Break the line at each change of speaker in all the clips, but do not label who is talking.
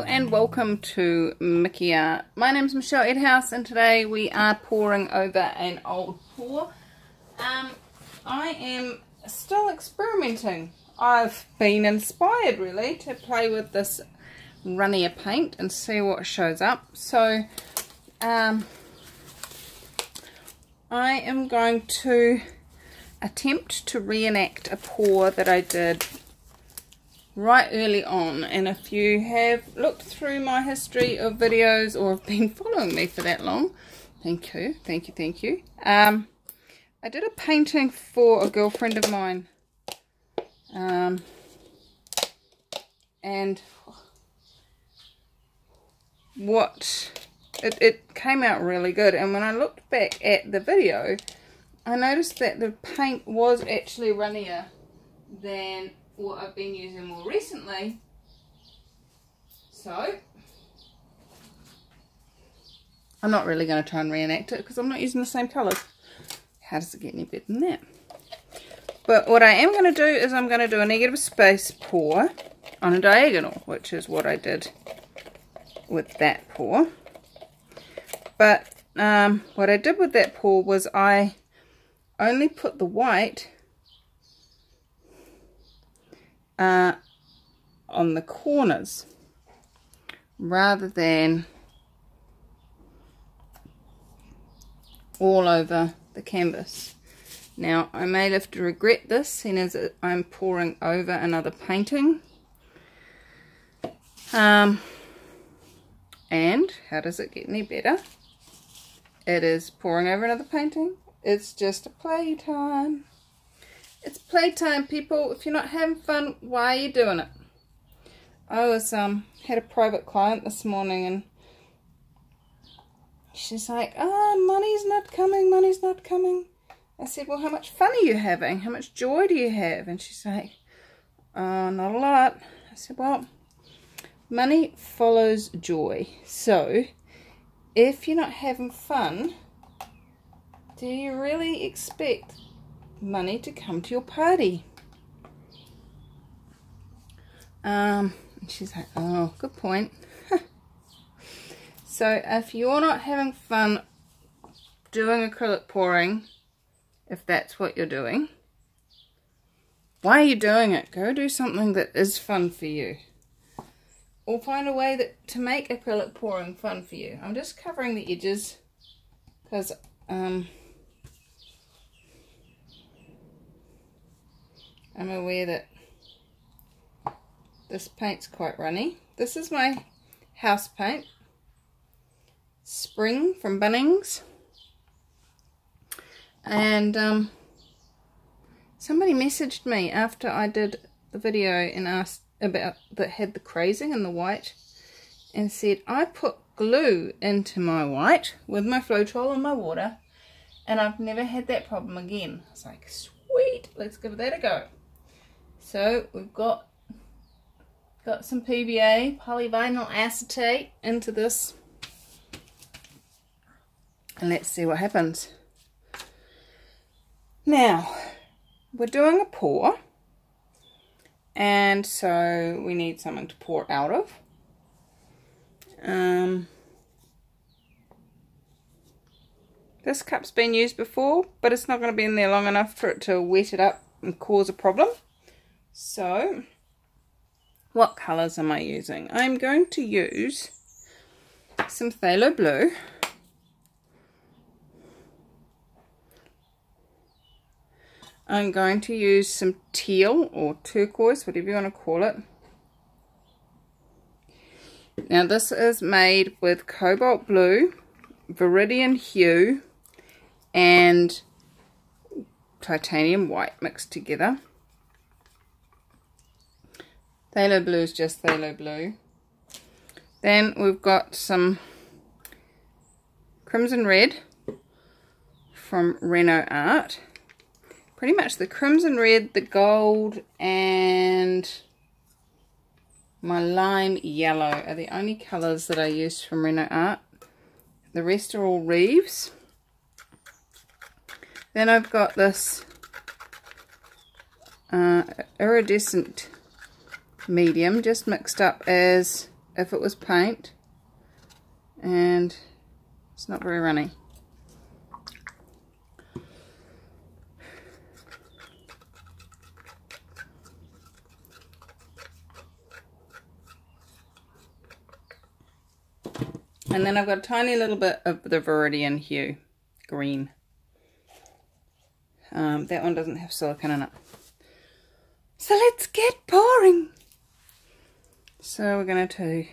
and welcome to Mickey Art. My name is Michelle Edhouse and today we are pouring over an old pour. I am still experimenting. I've been inspired really to play with this runnier paint and see what shows up. So I am going to attempt to reenact a pour that I did right early on, and if you have looked through my history of videos or have been following me for that long, thank you. I did a painting for a girlfriend of mine, and it came out really good. And when I looked back at the video, I noticed that the paint was actually runnier than what I've been using more recently. So I'm not really going to try and reenact it because I'm not using the same colours. How does it get any better than that? But what I am going to do is I'm going to do a negative space pour on a diagonal, which is what I did with that pour. But what I did with that pour was I only put the white on the corners rather than all over the canvas. Now I may live to regret this, seeing as I'm pouring over another painting. And how does it get any better? It is pouring over another painting. It's just a playtime. It's playtime, people. If you're not having fun, why are you doing it? I was had a private client this morning, and she's like, "Oh, money's not coming." I said, "Well, how much fun are you having? How much joy do you have?" And she's like, "Oh, not a lot." I said, "Well, money follows joy. So, if you're not having fun, do you really expect money to come to your party?" And she's like, "Oh, good point." So if you're not having fun doing acrylic pouring, if that's what you're doing, why are you doing it? Go do something that is fun for you, or find a way to make acrylic pouring fun for you. I'm just covering the edges because I'm aware that this paint's quite runny. This is my house paint, Spring from Bunnings. And somebody messaged me after I did the video and asked about that had the crazing and the white, and said, "I put glue into my white with my Floetrol and my water, and I've never had that problem again." I was like, sweet, let's give that a go. So we've got some PVA, polyvinyl acetate, into this, and let's see what happens. Now we're doing a pour, and so we need something to pour out of. This cup's been used before, but it's not going to be in there long enough for it to wet it up and cause a problem. So what colours am I using? I'm going to use some phthalo blue, I'm going to use some teal or turquoise, whatever you want to call it. Now this is made with cobalt blue, viridian hue, and titanium white mixed together. Phthalo blue is just phthalo blue. Then we've got some crimson red from Repour Art. Pretty much the crimson red, the gold, and my lime yellow are the only colours that I use from Repour Art. The rest are all Reeves. Then I've got this iridescent medium, just mixed up as if it was paint, and it's not very runny. And then I've got a tiny little bit of the Viridian Hue green. That one doesn't have silicone in it. So let's get pouring. So we're going to do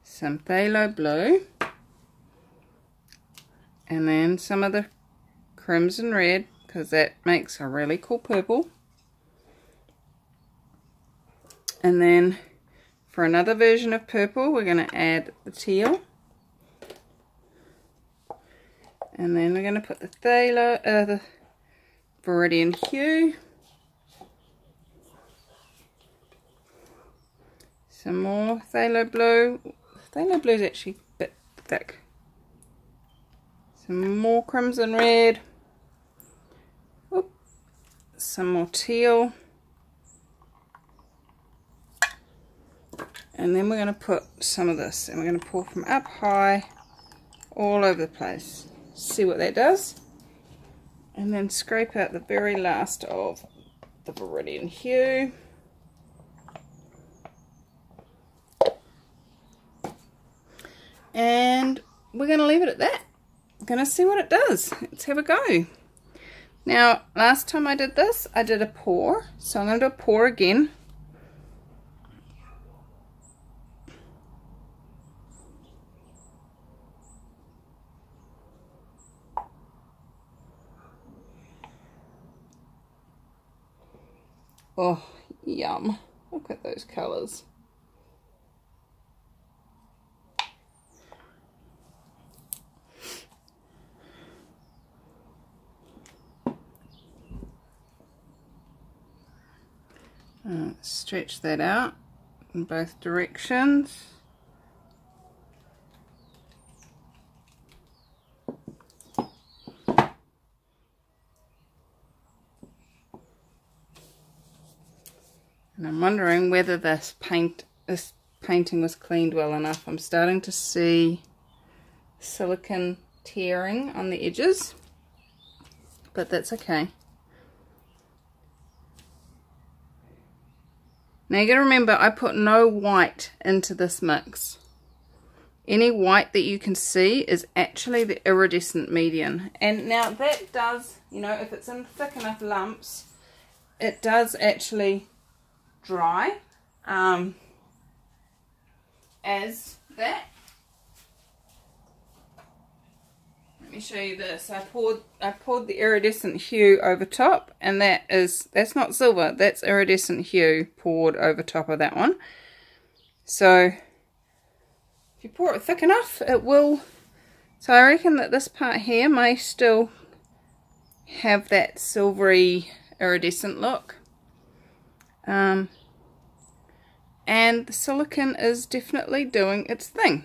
some phthalo blue, and then some of the crimson red, because that makes a really cool purple. And then for another version of purple, we're going to add the teal. And then we're going to put the the Viridian Hue. Some more phthalo blue. Phthalo blue is actually a bit thick. Some more crimson red. Oop. Some more teal. And then we're going to put some of this, and we're going to pour from up high all over the place. See what that does. And then scrape out the very last of the Viridian Hue. And we're going to leave it at that. We're going to see what it does. Let's have a go. Now, last time I did this, I did a pour. So I'm going to do a pour again. Oh, yum. Look at those colours. Stretch that out in both directions. And I'm wondering whether this painting was cleaned well enough. I'm starting to see silicone tearing on the edges, but that's okay. Now you got to remember, I put no white into this mix. Any white that you can see is actually the iridescent medium. And now that does, you know, if it's in thick enough lumps, it does actually dry as that. Let me show you this. I poured the iridescent hue over top, and that's not silver, that's iridescent hue poured over top of that one. So if you pour it thick enough, it will. So I reckon that this part here may still have that silvery iridescent look. And the silicone is definitely doing its thing.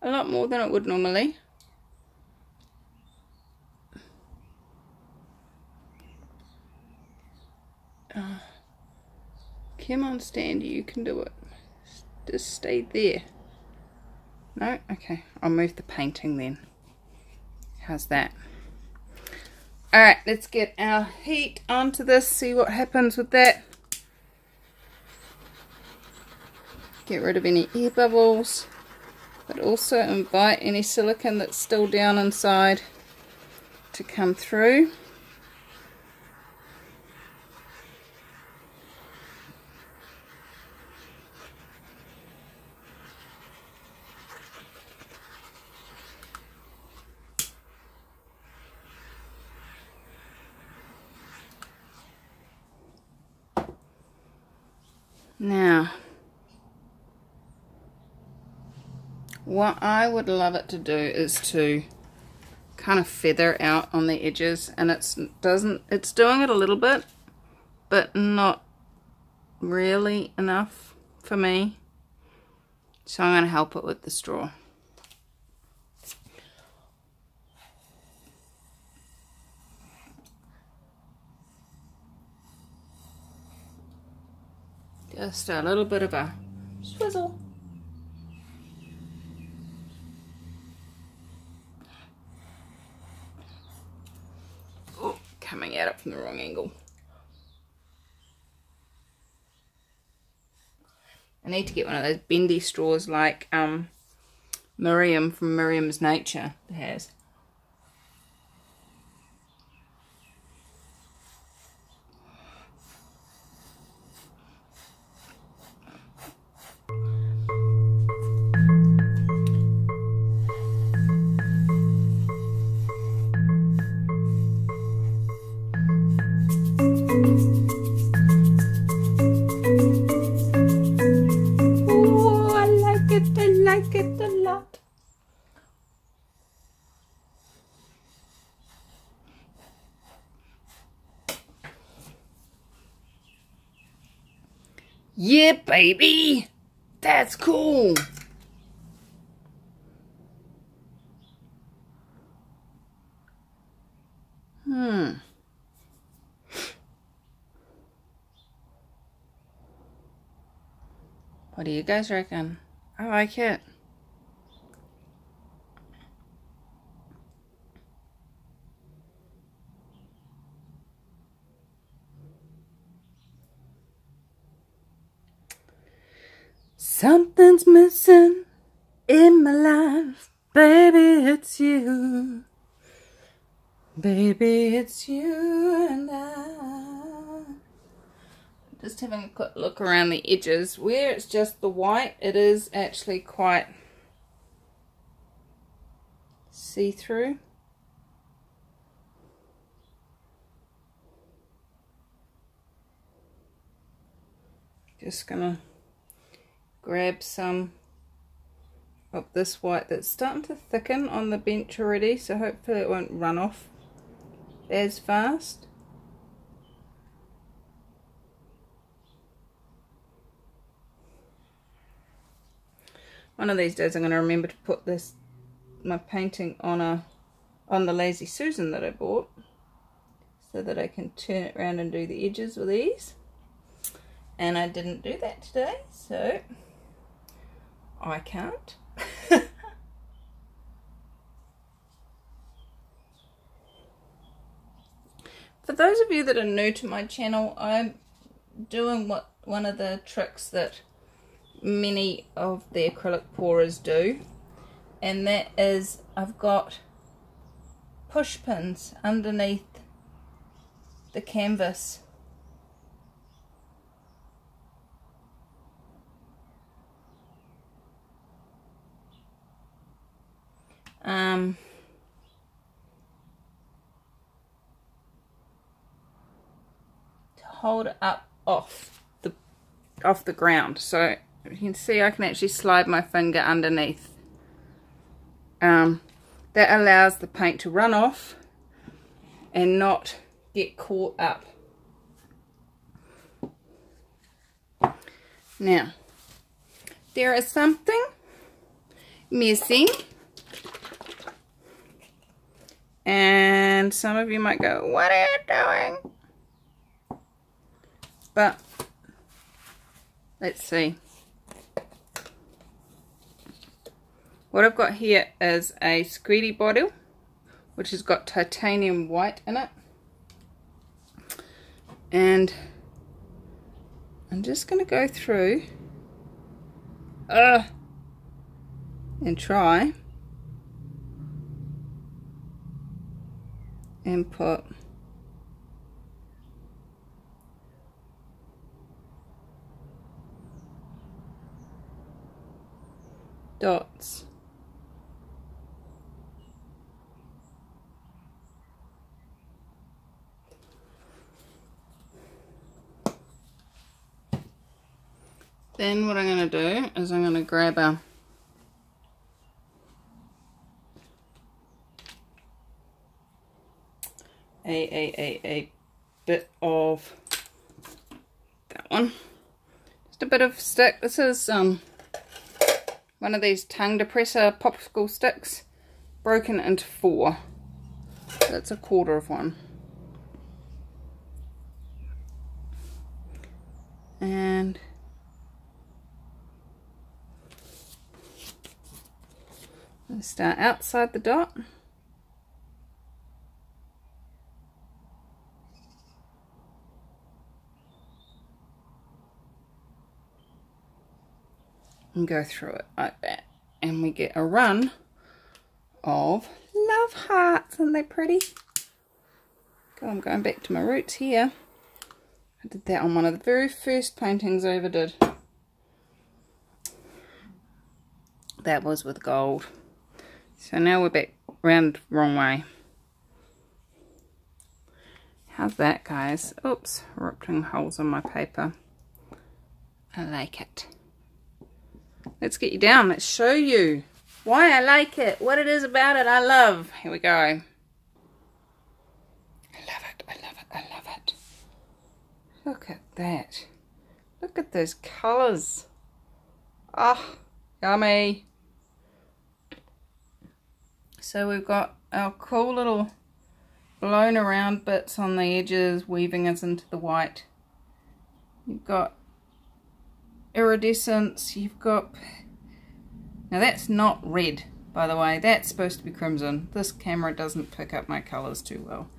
A lot more than it would normally. Come on, Standy, you can do it. Just stay there. No? Okay, I'll move the painting then. How's that? Alright, let's get our heat onto this, see what happens with that. Get rid of any air bubbles, but also invite any silicone that's still down inside to come through. Now, what I would love it to do is to kind of feather out on the edges, and it's doing it a little bit, but not really enough for me. So I'm going to help it with the straw. Just a little bit of a swizzle. coming at it from the wrong angle. I need to get one of those bendy straws like Miriam from Miriam's Nature has. Yeah, baby! That's cool! What do you guys reckon? I like it. Something's missing in my life, baby, it's you. Baby, it's you and I. Just having a quick look around the edges. Where it's just the white, it is actually quite see-through. Just gonna grab some of this white that's starting to thicken on the bench already, so hopefully it won't run off as fast. One of these days I'm going to remember to put my painting on the Lazy Susan that I bought, so that I can turn it around and do the edges with ease. And I didn't do that today, so I can't. For those of you that are new to my channel, I'm doing one of the tricks that many of the acrylic pourers do, and that is I've got push pins underneath the canvas. To hold it up off the ground, so you can see I can actually slide my finger underneath. That allows the paint to run off and not get caught up. Now, there is something missing, and some of you might go, what are you doing? But let's see. What I've got here is a Screedy bottle, which has got titanium white in it. And I'm just going to go through and try and put dots. Then what I'm going to do is I'm going to grab a bit of that one. Just a bit of stick. This is one of these tongue depressor popsicle sticks broken into 4. That's a quarter of one. And I'll start outside the dot. and go through it like that. And we get a run of love hearts. Aren't they pretty? God, I'm going back to my roots here. I did that on one of the very first paintings I ever did. That was with gold. So now we're back round wrong way. How's that, guys? Oops, ripping holes in my paper. I like it. Let's get you down. Let's show you why I like it. What it is about it I love. Here we go. I love it. I love it. I love it. Look at that. Look at those colours. Ah, yummy. So we've got our cool little blown around bits on the edges, weaving us into the white. You've got iridescence, you've got, now that's not red, by the way, that's supposed to be crimson. This camera doesn't pick up my colours too well.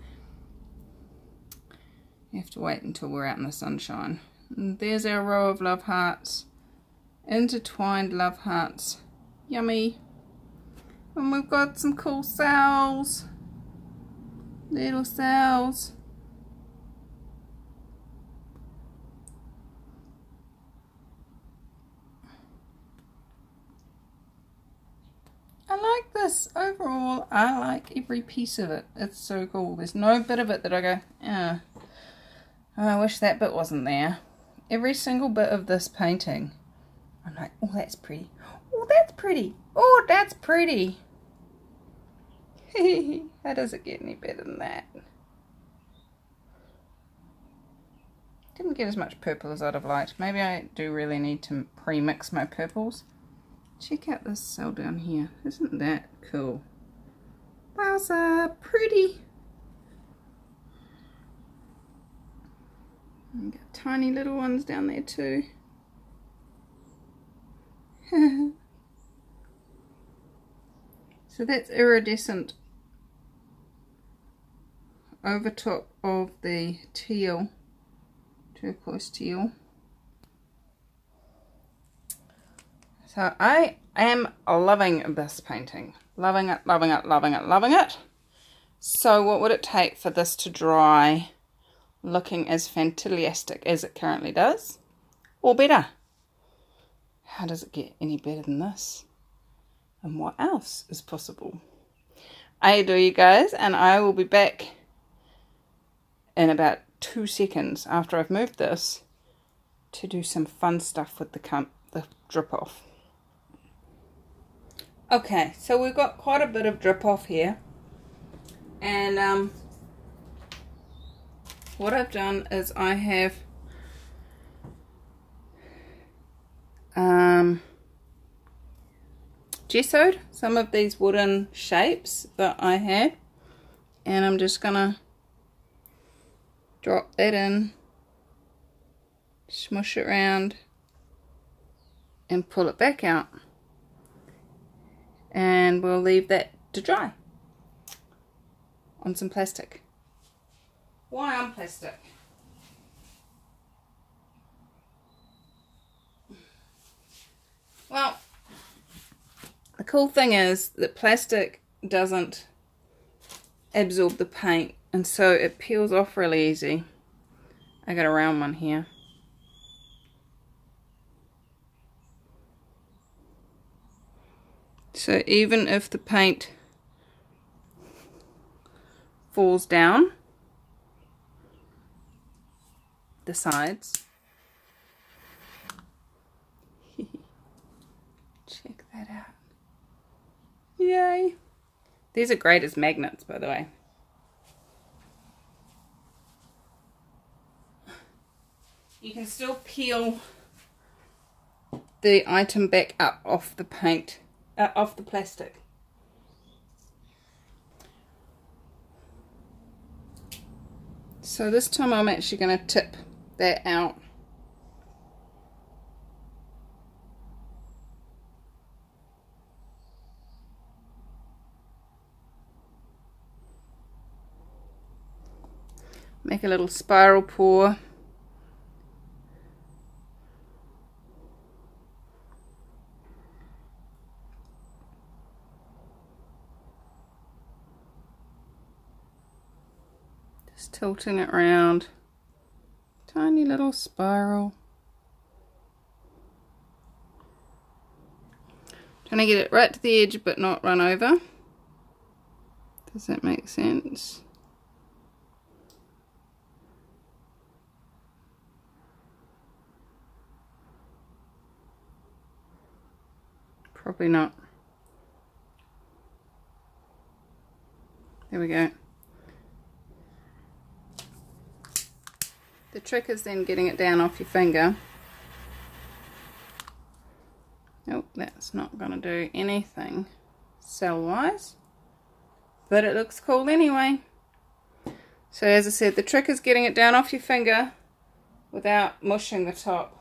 You have to wait until we're out in the sunshine. And there's our row of love hearts, intertwined love hearts, yummy. And we've got some cool cells. Little cells. I like this. Overall, I like every piece of it. It's so cool. There's no bit of it that I go, oh, I wish that bit wasn't there. Every single bit of this painting, I'm like, oh, that's pretty. Oh, that's pretty. Oh, that's pretty. How does it get any better than that? Didn't get as much purple as I'd have liked. Maybe I do really need to pre-mix my purples. Check out this cell down here. Isn't that cool? Wowza, pretty. And got tiny little ones down there too. So that's iridescent over top of the teal, turquoise teal. So I am loving this painting. Loving it, loving it, loving it, loving it. So what would it take for this to dry looking as fantastic as it currently does? Or better? How does it get any better than this? And what else is possible? I do, you guys, and I will be back in about 2 seconds after I've moved this to do some fun stuff with the drip off. Okay, so we've got quite a bit of drip off here, and what I've done is I have gessoed some of these wooden shapes that I had, and I'm just gonna drop that in, smush it around and pull it back out, and we'll leave that to dry on some plastic. Why on plastic? Well, the cool thing is that plastic doesn't absorb the paint, and so it peels off really easy. I got a round one here. So even if the paint falls down the sides, check that out. Yay! These are great as magnets, by the way. You can still peel the item back up off the paint, off the plastic. So this time I'm actually going to tip that out. Make a little spiral pour. Just tilting it around. Tiny little spiral. Trying to get it right to the edge but not run over. Does that make sense? Probably not. There we go. The trick is then getting it down off your finger. Nope, that's not going to do anything cell-wise, but it looks cool anyway. So as I said, the trick is getting it down off your finger without mushing the top.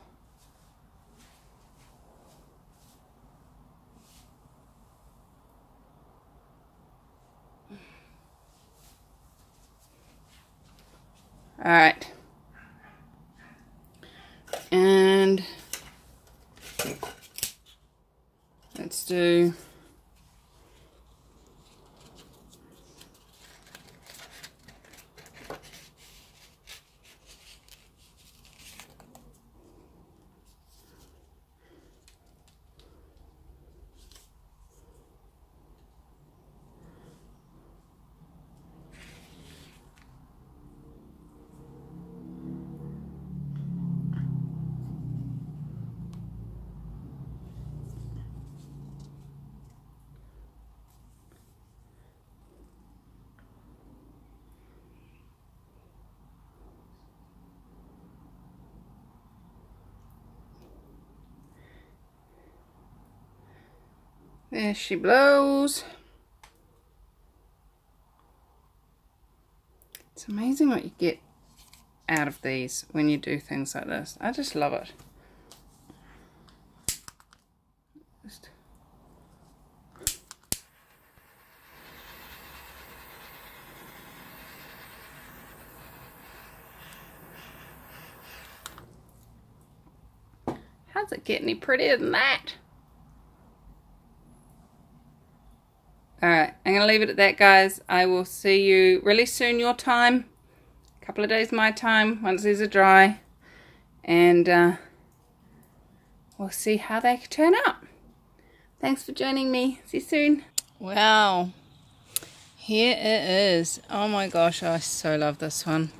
Alright, and let's do there she blows. It's amazing what you get out of these when you do things like this. I just love it. How's it get any prettier than that? Alright, I'm going to leave it at that, guys. I will see you really soon your time. A couple of days my time, once these are dry. And we'll see how they turn out. Thanks for joining me. See you soon. Wow. Here it is. Oh my gosh, I so love this one.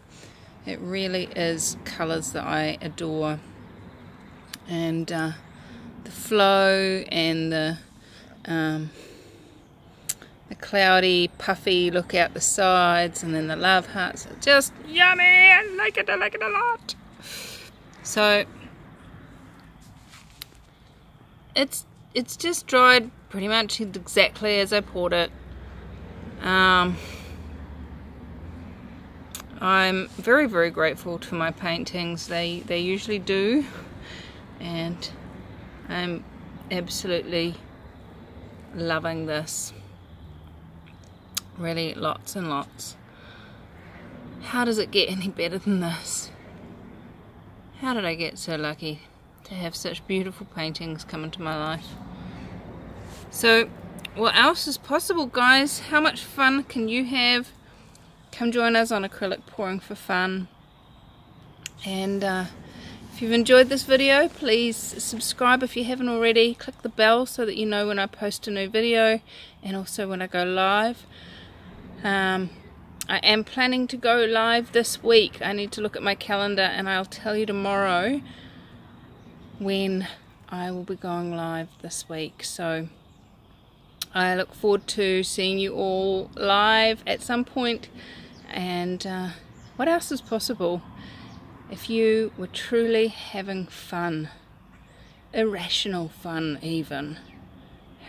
It really is colours that I adore. And the flow and the cloudy, puffy look out the sides, and then the love hearts are just yummy. I like it a lot. So it's just dried pretty much exactly as I poured it. I'm very, very grateful to my paintings. They usually do, and I'm absolutely loving this. Really, lots and lots. How does it get any better than this? How did I get so lucky to have such beautiful paintings come into my life? So, what else is possible, guys? How much fun can you have? Come join us on Acrylic Pouring for Fun. And if you've enjoyed this video, please subscribe if you haven't already. Click the bell so that you know when I post a new video, and also when I go live. I am planning to go live this week. I need to look at my calendar, and I'll tell you tomorrow when I will be going live this week. So I look forward to seeing you all live at some point. And what else is possible? If you were truly having fun, irrational fun even,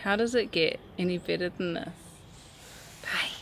how does it get any better than this? Bye.